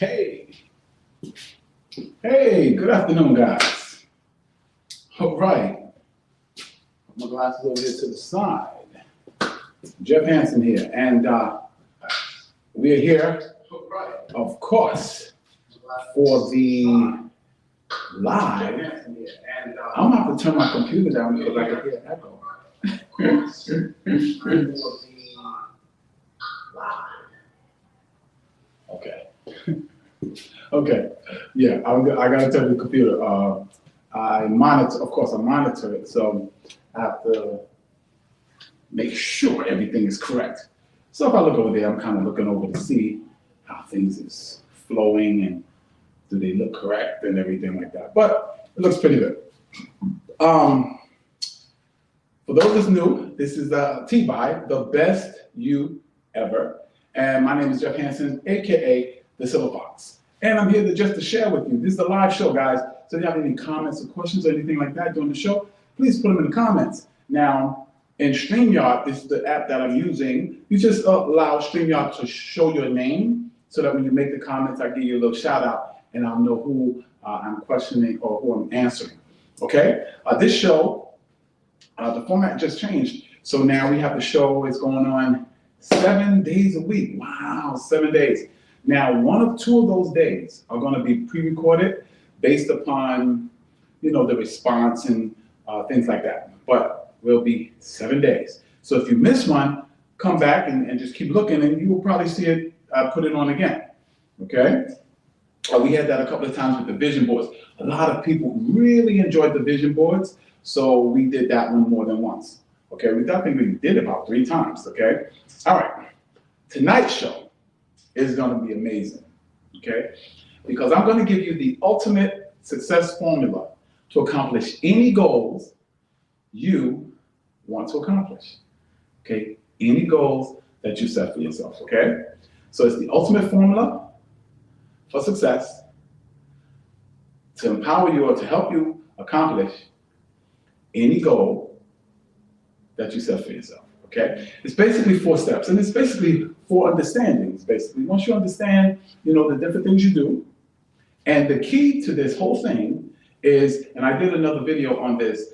Hey, hey, good afternoon, guys. All right, put my glasses over here to the side. Jeff Hansen here, and we are here, of course, for the live. I'm gonna have to turn my computer down because I can hear echo. Okay. Okay. Yeah, I gotta tell the computer. I monitor, of course, I monitor it, so I have to make sure everything is correct. So if I look over there, I'm kind of looking over to see how things is flowing and do they look correct and everything like that. But it looks pretty good. For those that's new, this is TBYE, the best you ever. And my name is Jeff Hansen, AKA the Silver Fox. And I'm here just to share with you. This is a live show, guys. So if you have any comments or questions or anything like that during the show, please put them in the comments. Now, in StreamYard, this is the app that I'm using. You just allow StreamYard to show your name so that when you make the comments, I give you a little shout out and I'll know who I'm questioning or who I'm answering. Okay? This show, the format just changed. So now we have the show is going on 7 days a week. Wow, 7 days. Now, one of two of those days are going to be pre-recorded based upon, the response and things like that. But will be 7 days. So if you miss one, come back and just keep looking and you will probably see it, put it on again, okay? We had that a couple of times with the vision boards. A lot of people really enjoyed the vision boards, so we did that one more than once, okay? I think we did about 3 times, okay? All right, tonight's show is gonna be amazing, okay? Because I'm gonna give you the ultimate success formula to accomplish any goals you want to accomplish, okay? Any goals that you set for yourself, okay? So it's the ultimate formula for success to empower you or to help you accomplish any goal that you set for yourself, okay? It's basically 4 steps, and it's basically 4 understandings, basically. Once you understand, the different things you do, and the key to this whole thing is, and I did another video on this,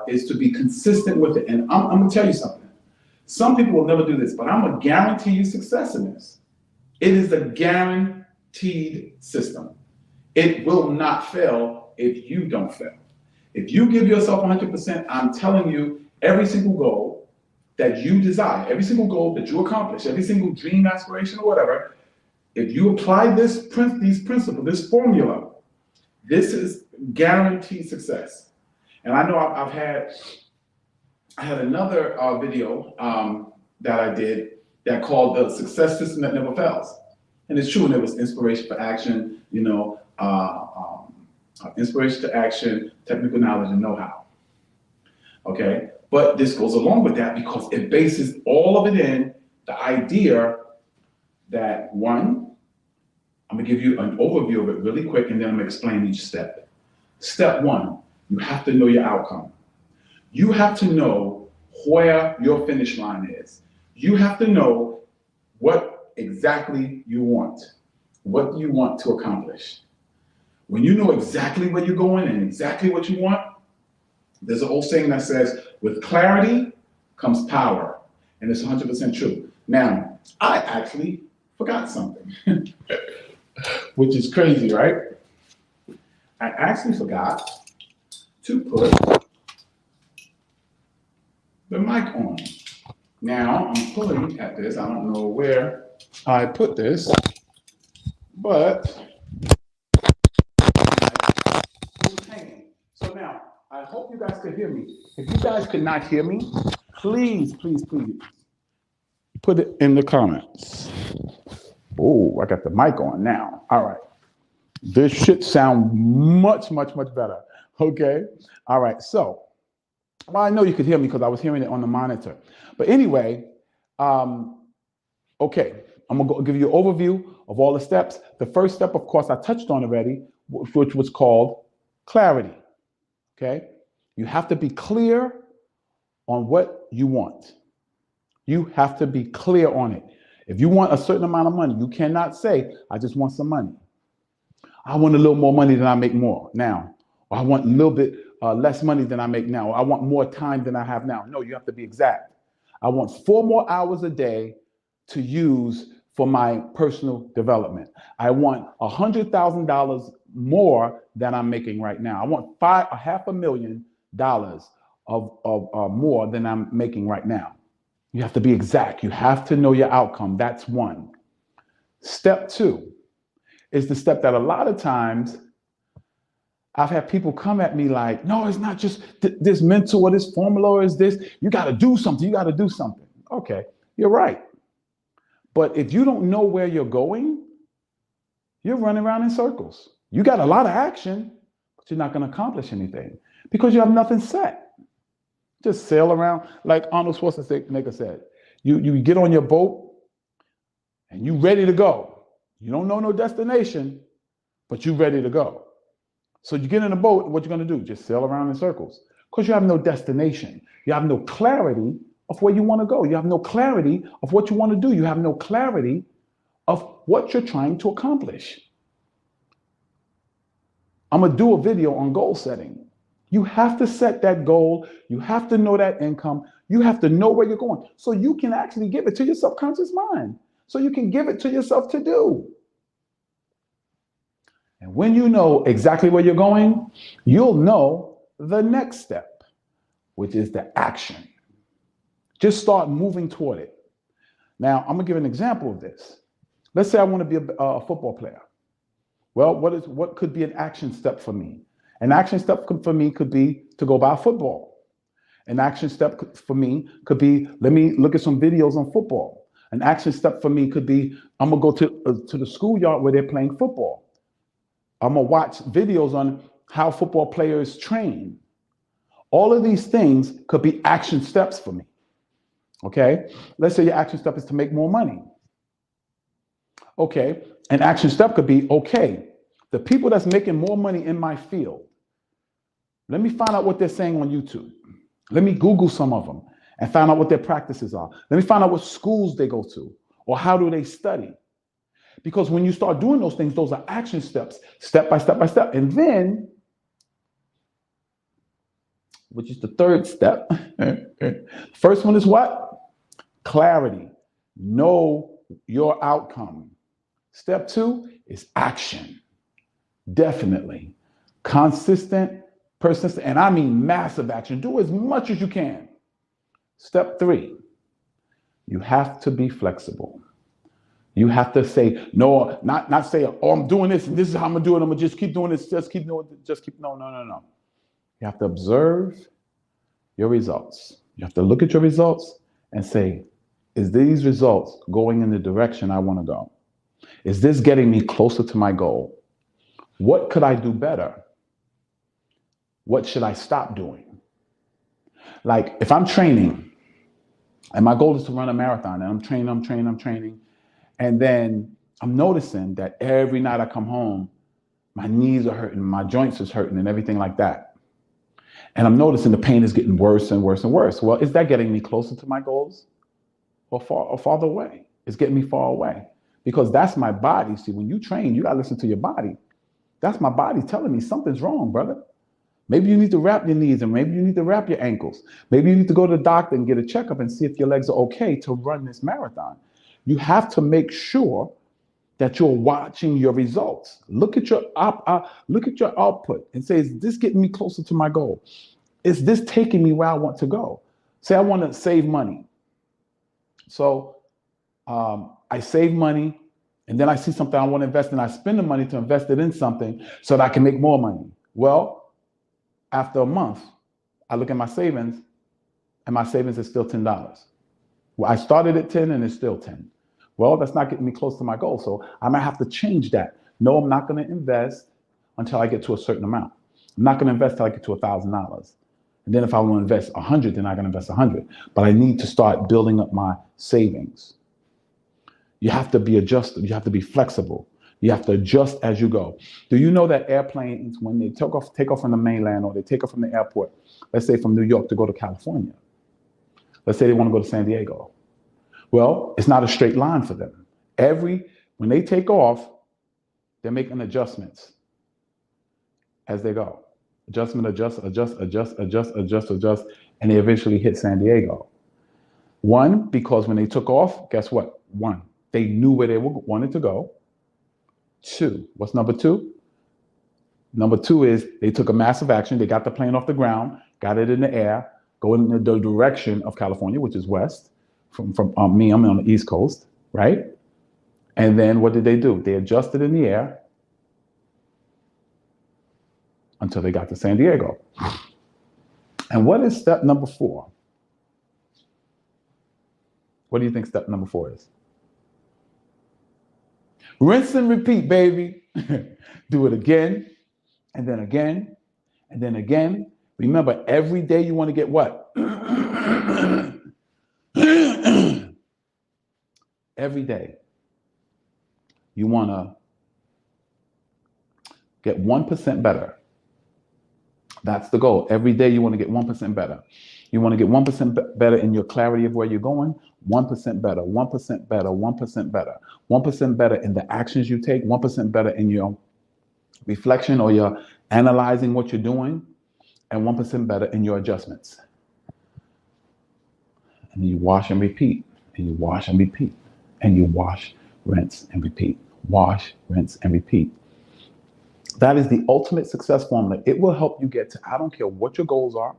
is to be consistent with it. And I'm gonna tell you something. Some people will never do this, but I'm gonna guarantee you success in this. It is a guaranteed system. It will not fail if you don't fail. If you give yourself 100%, I'm telling you, every single goal that you desire, every single goal that you accomplish, every single dream, aspiration, or whatever, if you apply these principles, this formula, this is guaranteed success. And I know I had another video that I did that called the success system that never fails. And it's true, and it was inspiration for action, inspiration to action, technical knowledge and know-how. Okay, but this goes along with that because it bases all of it in the idea that, one, I'm gonna give you an overview of it really quick and then I'm gonna explain each step. Step 1, you have to know your outcome. You have to know where your finish line is. You have to know what exactly you want, what you want to accomplish. When you know exactly where you're going and exactly what you want, there's an old saying that says, with clarity comes power. And it's 100% true. Now, I actually forgot something, which is crazy, right? I actually forgot to put the mic on. Now, I'm pulling at this. I don't know where I put this, but it's hanging. So now, I hope you guys can hear me. If you guys could not hear me, please, please, please, put it in the comments. Oh, I got the mic on now. All right. This should sound much, much, much better. Okay. All right. So, well, I know you could hear me because I was hearing it on the monitor. But anyway, okay, I'm gonna give you an overview of all the steps. The first step, of course, I touched on already, which was called clarity. Okay. You have to be clear on what you want. You have to be clear on it. If you want a certain amount of money, you cannot say, I just want some money. I want a little more money than I make more now. Or I want a little bit less money than I make now. Or I want more time than I have now. No, you have to be exact. I want 4 more hours a day to use for my personal development. I want $100,000 more than I'm making right now. I want $500,000 of more than I'm making right now. You have to be exact. You have to know your outcome. That's one. Step 2 is the step that a lot of times I've had people come at me like, no, it's not just this mental or this formula or is this. You got to do something. You got to do something. Okay, you're right. But if you don't know where you're going, you're running around in circles. You got a lot of action, but you're not going to accomplish anything because you have nothing set. Just sail around like Arnold Schwarzenegger said. You get on your boat and you ready to go. You don't know no destination, but you ready to go. So you get in a boat, what you're going to do? Just sail around in circles because you have no destination. You have no clarity of where you want to go. You have no clarity of what you want to do. You have no clarity of what you're trying to accomplish. I'm going to do a video on goal setting. You have to set that goal. You have to know that income. You have to know where you're going so you can actually give it to your subconscious mind. So you can give it to yourself to do. And when you know exactly where you're going, you'll know the next step, which is the action. Just start moving toward it. Now, I'm going to give an example of this. Let's say I want to be a football player. Well, what could be an action step for me? An action step for me could be to go buy football. An action step for me could be, let me look at some videos on football. An action step for me could be, I'm going to go to the schoolyard where they're playing football. I'm going to watch videos on how football players train. All of these things could be action steps for me. Okay? Let's say your action step is to make more money. Okay, an action step could be, okay, the people that's making more money in my field, let me find out what they're saying on YouTube. Let me Google some of them and find out what their practices are. Let me find out what schools they go to or how do they study. Because when you start doing those things, those are action steps, step by step by step. And then, which is the third step, first one is what? Clarity. Know your outcome. Step 2 is action. Definitely. Consistent, persistent, and I mean massive action. Do as much as you can. Step 3, you have to be flexible. You have to say, no, not say, oh, I'm doing this and this is how I'm gonna do it. I'm gonna just keep doing this, no. You have to observe your results. You have to look at your results and say, is these results going in the direction I want to go? Is this getting me closer to my goal? What could I do better? What should I stop doing? Like if I'm training and my goal is to run a marathon and I'm training, and then I'm noticing that every night I come home, my knees are hurting, my joints is hurting and everything like that. And I'm noticing the pain is getting worse and worse and worse. Well, is that getting me closer to my goals or farther away? It's getting me far away because that's my body. See, when you train, you got to listen to your body. That's my body telling me something's wrong, brother. Maybe you need to wrap your knees and maybe you need to wrap your ankles. Maybe you need to go to the doctor and get a checkup and see if your legs are okay to run this marathon. You have to make sure that you're watching your results. Look at your output and say, is this getting me closer to my goal? Is this taking me where I want to go? Say I want to save money. So I save money and then I see something I want to invest in. I spend the money to invest it in something so that I can make more money. Well, after a month, I look at my savings and my savings is still $10. Well, I started at 10 and it's still 10. Well, that's not getting me close to my goal. So I might have to change that. No, I'm not going to invest until I get to a certain amount. I'm not going to invest until I get to $1,000. And then if I want to invest 100, then I'm going to invest 100. But I need to start building up my savings. You have to be adjusted. You have to be flexible. You have to adjust as you go. Do you know that airplanes, when they take off from the mainland or they take off from the airport, let's say from New York to go to California, let's say they want to go to San Diego. Well, it's not a straight line for them. When they take off, they're making adjustments. as they go. Adjustment, adjust, adjust, adjust, adjust, adjust, adjust, and they eventually hit San Diego. One, because when they took off, guess what? One, they knew where they wanted to go. Two, what's number two? Number two is they took a massive action. They got the plane off the ground, got it in the air, going in the direction of California, which is west. From me, I'm on the East Coast, right? And then what did they do? They adjusted in the air until they got to San Diego. And what is step number 4? What do you think step number 4 is? Rinse and repeat, baby. Do it again, and then again, and then again. Remember, every day you want to get what? Every day you want to get 1% better. That's the goal. Every day you want to get 1% better. You want to get 1% better in your clarity of where you're going, 1% better, 1% better, 1% better, 1% better in the actions you take, 1% better in your reflection or your analyzing what you're doing, and 1% better in your adjustments. And you wash and repeat, and you wash and repeat, and you wash, rinse, and repeat. Wash, rinse, and repeat. That is the ultimate success formula. It will help you get to, I don't care what your goals are.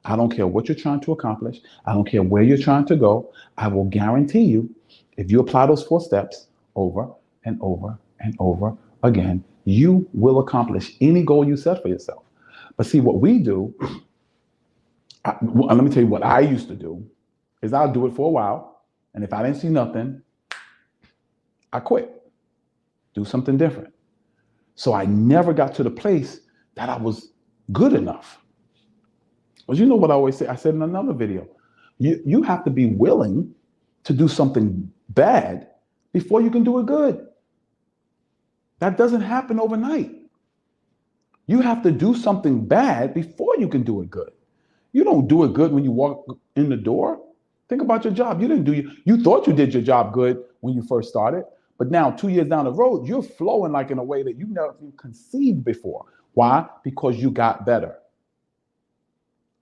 I don't care what you're trying to accomplish. I don't care where you're trying to go. I will guarantee you, if you apply those 4 steps over and over and over again, you will accomplish any goal you set for yourself. But see, what we do, let me tell you what I used to do, is I'll do it for a while. And if I didn't see nothing, I quit. Do something different. So I never got to the place that I was good enough. But you know what I always say? I said in another video, you have to be willing to do something bad before you can do it good. That doesn't happen overnight. You have to do something bad before you can do it good. You don't do it good when you walk in the door. Think about your job. You thought you did your job good when you first started, but now 2 years down the road, you're flowing like in a way that you've never conceived before. Why? Because you got better.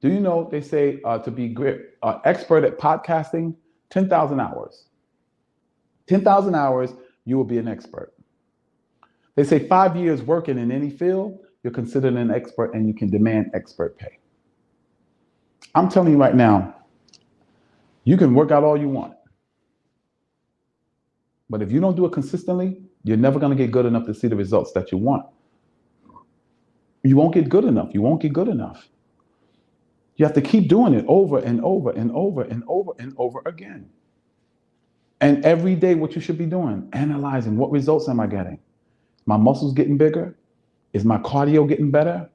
Do you know they say to be great, expert at podcasting, 10,000 hours. 10,000 hours, you will be an expert. They say 5 years working in any field, you're considered an expert and you can demand expert pay. I'm telling you right now, you can work out all you want. But if you don't do it consistently, you're never going to get good enough to see the results that you want. You won't get good enough. You won't get good enough. You have to keep doing it over and over and over and over and over again. And every day, what you should be doing, analyzing what results am I getting? My muscles getting bigger? Is my cardio getting better?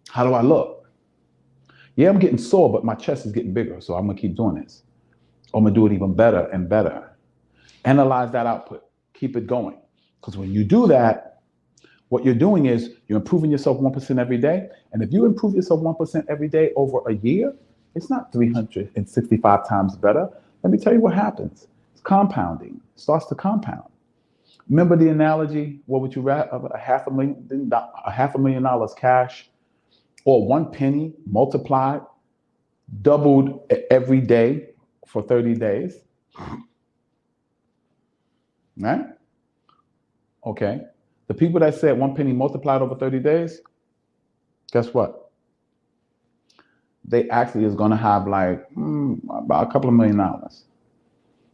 How do I look? Yeah, I'm getting sore, but my chest is getting bigger, so I'm gonna keep doing this. I'm gonna do it even better and better. Analyze that output. Keep it going. Because when you do that, what you're doing is you're improving yourself 1% every day. And if you improve yourself 1% every day over a year, it's not 365 times better. Let me tell you what happens. It's compounding. It starts to compound. Remember the analogy? What would you rather, $500,000 cash or 1 penny multiplied, doubled every day for 30 days? Right? Okay. The people that said 1 penny multiplied over 30 days, guess what? They actually is going to have like about a couple of $1 million.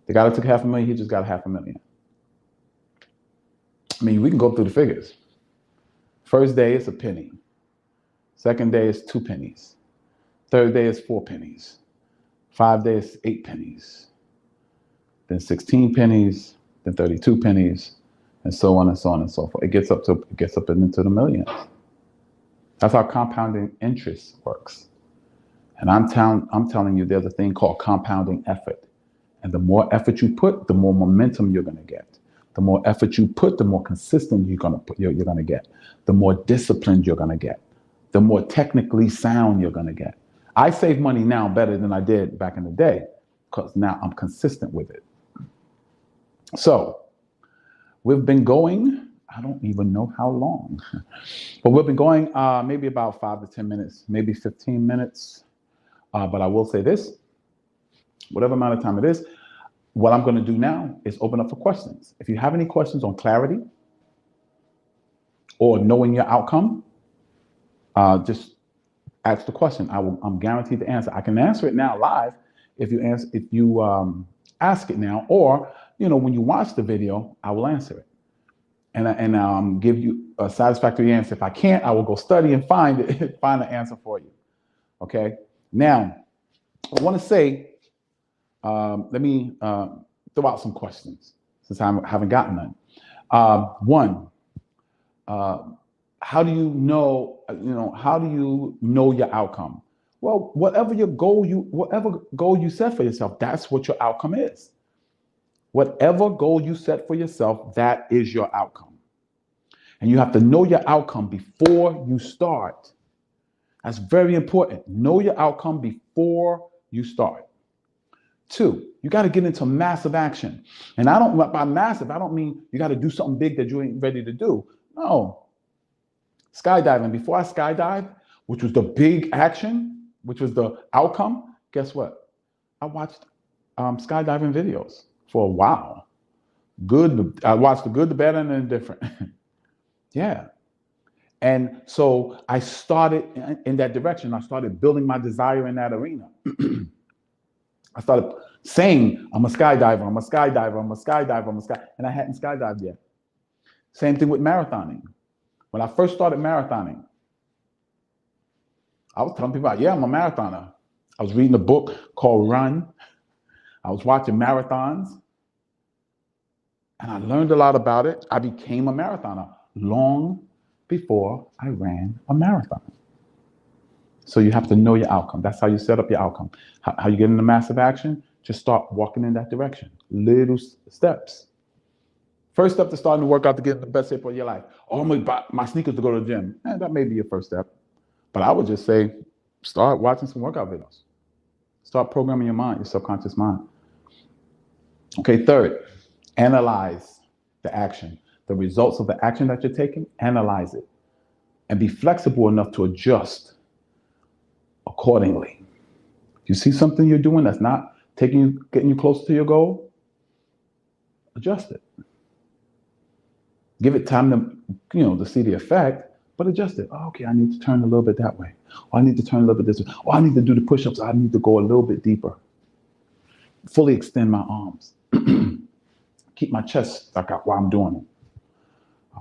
The guy that took $500,000, he just got $500,000. I mean, we can go through the figures. First day is a penny. Second day is 2 pennies. Third day is 4 pennies. 5 days, 8 pennies. Then 16 pennies. Then 32 pennies. And so on and so on and so forth. It gets up into the millions. That's how compounding interest works. And I'm telling you, there's a thing called compounding effort. And the more effort you put, the more momentum you're going to get. The more effort you put, the more consistent you're going to get. The more disciplined you're going to get. The more technically sound you're going to get. I save money now better than I did back in the day because now I'm consistent with it. So we've been going I don't even know how long, but we've been going maybe about 5 to 10 minutes, maybe 15 minutes. But I will say this, whatever amount of time it is, what I'm going to do now is open up for questions. If you have any questions on clarity or knowing your outcome, just ask the question. I'm guaranteed to answer. I can answer it now live if you ask it now, or when you watch the video, I will answer it and give you a satisfactory answer. If I can't, I will go study and find an answer for you. Okay. Now, I want to say, let me throw out some questions since I haven't gotten none. One, how do you know? How do you know your outcome? Well, whatever goal you set for yourself, that's what your outcome is. Whatever goal you set for yourself, that is your outcome. And you have to know your outcome before you start. That's very important. Know your outcome before you start. 2, you got to get into massive action. And by massive, I don't mean you got to do something big that you ain't ready to do. No. Skydiving. Before I skydived, which was the big action, which was the outcome, guess what? I watched skydiving videos for a while. I watched the good, the bad, and the indifferent. Yeah. And so I started in that direction. I started building my desire in that arena. I started saying, I'm a skydiver, I'm a skydiver, I'm a skydiver, I'm a sky, and I hadn't skydived yet. Same thing with marathoning. When I first started marathoning, I was telling people, yeah, I'm a marathoner. I was reading a book called Run. I was watching marathons, and I learned a lot about it. I became a marathoner long before I ran a marathon. So you have to know your outcome. That's how you set up your outcome. How you get into massive action? Just start walking in that direction. Little steps. First step to starting to work out to get in the best shape of your life. Oh, I'm going to buy my sneakers to go to the gym. That may be your first step. But I would just say, start watching some workout videos. Start programming your mind, your subconscious mind. Okay, 3rd, analyze the action. The results of the action that you're taking, analyze it. And be flexible enough to adjust accordingly. If you see something you're doing that's not getting you closer to your goal, adjust it. Give it time to see the effect, but adjust it. Oh, okay, I need to turn a little bit that way. Or I need to turn a little bit this way. Or I need to do the push-ups. I need to go a little bit deeper. Fully extend my arms. Keep my chest stuck out while I'm doing it.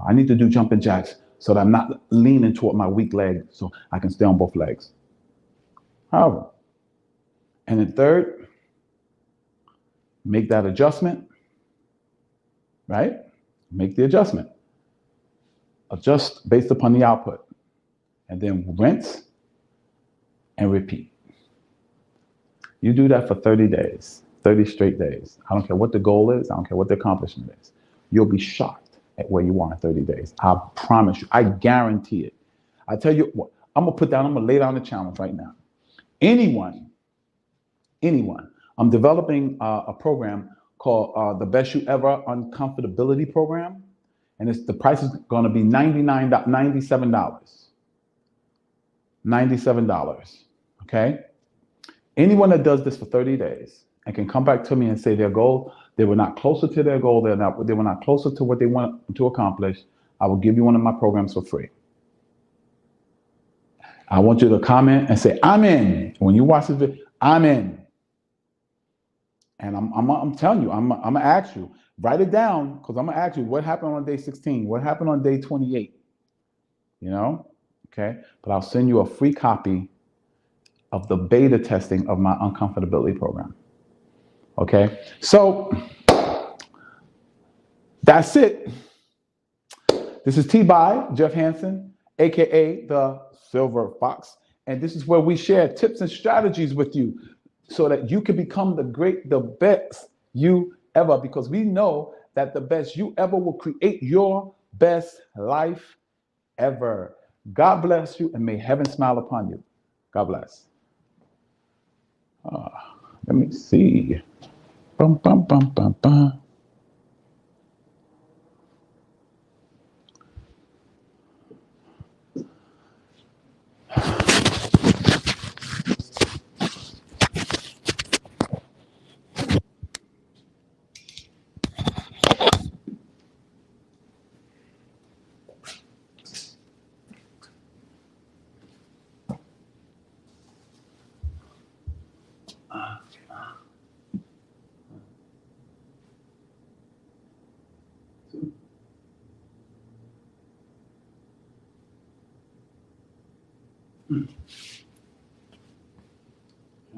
I need to do jumping jacks so that I'm not leaning toward my weak leg so I can stay on both legs. However, and then 3rd, make that adjustment, right? Make the adjustment. Adjust based upon the output. And then rinse and repeat. You do that for 30 days, 30 straight days. I don't care what the goal is. I don't care what the accomplishment is. You'll be shocked at where you are in 30 days. I promise you. I guarantee it. I tell you what, I'm going to lay down the challenge right now. Anyone, I'm developing a program called the Best You Ever Uncomfortability Program. And the price is going to be $97. $97. Okay? Anyone that does this for 30 days and can come back to me and say their goal, they were not closer to their goal, they were not closer to what they want to accomplish, I will give you one of my programs for free. I want you to comment and say, I'm in. When you watch this video, I'm in. And I'm telling you, I'm going to ask you, write it down, because I'm going to ask you what happened on day 16, what happened on day 28, okay? But I'll send you a free copy of the beta testing of my uncomfortability program, okay? So that's it. This is TBYE, Jeff Hansen, AKA the Silver Fox. And this is where we share tips and strategies with you so that you can become the best you ever, because we know that the best you ever will create your best life ever. God bless you, and may heaven smile upon you. God bless. Let me see. Bum, bum, bum, bum, bum.